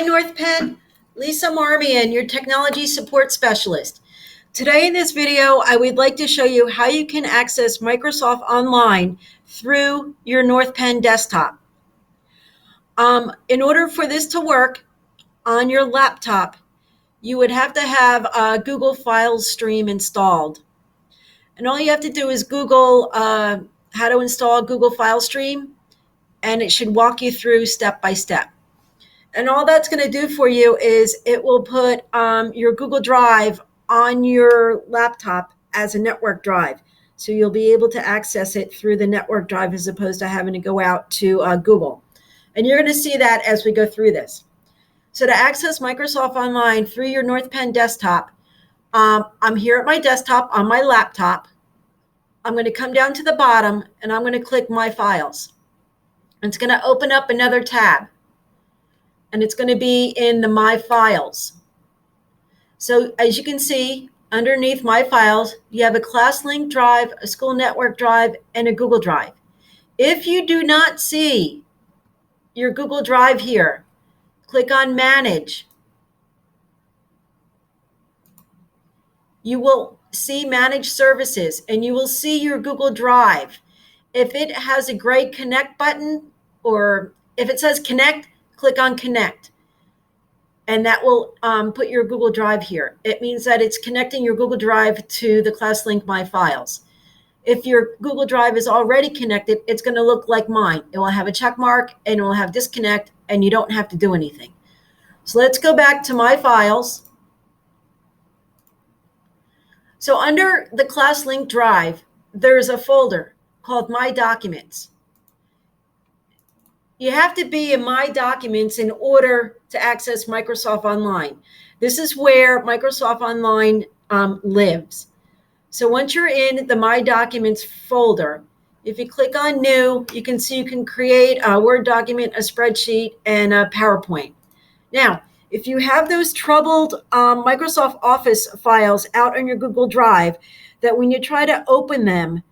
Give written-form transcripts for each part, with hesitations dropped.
North Penn, Lisa Marmion, your technology support specialist. Today in this video, I would like to show you how you can access Microsoft Online through your North Penn desktop. In order for this to work on your laptop, you would have to have a Google Files Stream installed. And all you have to do is Google how to install Google File Stream, and it should walk you through step by step. And all that's going to do for you is it will put your Google Drive on your laptop as a network drive. So you'll be able to access it through the network drive as opposed to having to go out to Google. And you're going to see that as we go through this. So to access Microsoft Online through your North Penn desktop, I'm here at my desktop on my laptop. I'm going to come down to the bottom and I'm going to click My Files. It's going to open up another tab. And it's going to be in the My Files. So as you can see, underneath My Files, you have a ClassLink drive, a school network drive, and a Google Drive. If you do not see your Google Drive here, click on Manage. You will see Manage Services, and you will see your Google Drive. If it has a gray Connect button, or if it says Connect, click on Connect, and that will put your Google Drive here. It means that it's connecting your Google Drive to the ClassLink My Files. If your Google Drive is already connected, it's going to look like mine. It will have a check mark and it will have disconnect, and you don't have to do anything. So let's go back to My Files. So under the ClassLink Drive, there's a folder called My Documents. You have to be in My Documents in order to access Microsoft Online. This is where Microsoft Online lives. So once you're in the My Documents folder, if you click on New, you can see you can create a Word document, a spreadsheet, and a PowerPoint. Now, if you have those troubled Microsoft Office files out on your Google Drive, that when you try to open them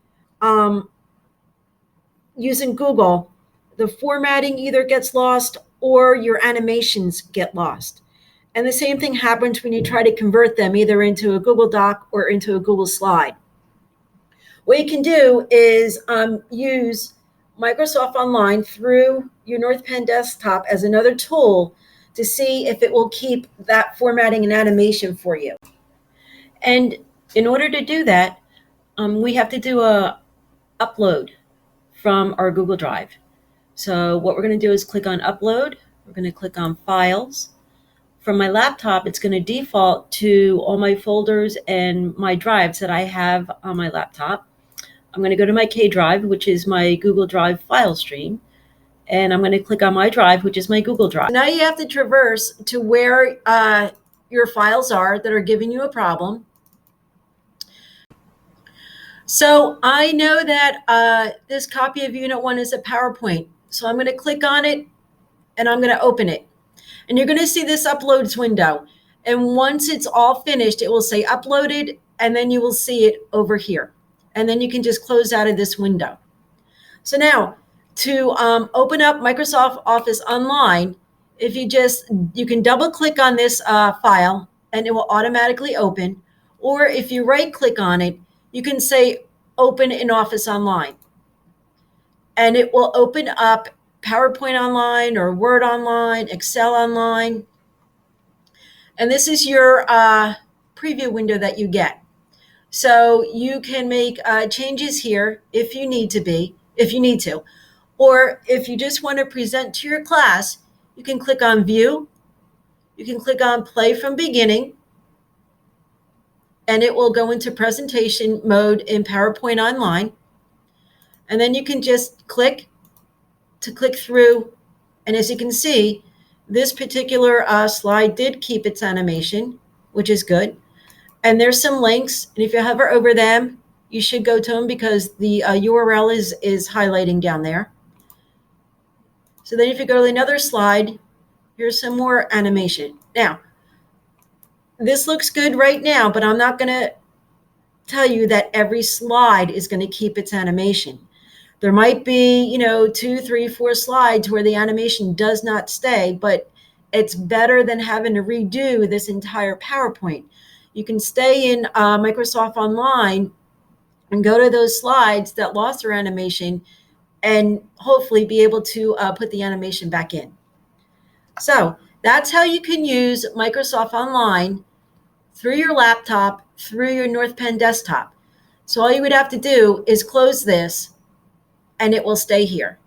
using Google, the formatting either gets lost or your animations get lost. And the same thing happens when you try to convert them either into a Google Doc or into a Google Slide. What you can do is use Microsoft Online through your North Penn desktop as another tool to see if it will keep that formatting and animation for you. And in order to do that, we have to do a upload from our Google Drive. So what we're going to do is click on Upload. We're going to click on Files. From my laptop, it's going to default to all my folders and my drives that I have on my laptop. I'm going to go to my K Drive, which is my Google Drive file stream. And I'm going to click on my drive, which is my Google Drive. Now you have to traverse to where your files are that are giving you a problem. So I know that this copy of Unit 1 is a PowerPoint. So I'm going to click on it and I'm going to open it. And you're going to see this uploads window. And once it's all finished, it will say uploaded, and then you will see it over here. And then you can just close out of this window. So now to open up Microsoft Office Online, if you can double click on this file and it will automatically open. Or if you right click on it, you can say Open in Office Online. And it will open up PowerPoint Online or Word Online, Excel Online. And this is your preview window that you get. So you can make changes here if you need to. Or if you just want to present to your class, you can click on View. You can click on Play from Beginning. And it will go into presentation mode in PowerPoint Online. And then you can just click through. And as you can see, this particular slide did keep its animation, which is good. And there's some links. And if you hover over them, you should go to them because the URL is highlighting down there. So then if you go to another slide, here's some more animation. Now, this looks good right now, but I'm not going to tell you that every slide is going to keep its animation. There might be, 2, 3, 4 slides where the animation does not stay, but It's better than having to redo this entire PowerPoint. You can stay in Microsoft Online and go to those slides that lost their animation and hopefully be able to put the animation back in. So that's how you can use Microsoft Online through your laptop, through your North Penn desktop. So all you would have to do is close this and it will stay here.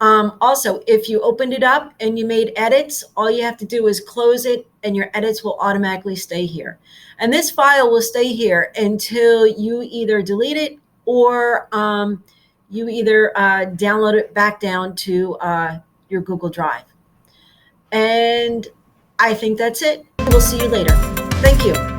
Also, if you opened it up and you made edits, all you have to do is close it and your edits will automatically stay here. And this file will stay here until you either delete it or you either download it back down to your Google Drive. And I think that's it. We'll see you later. Thank you.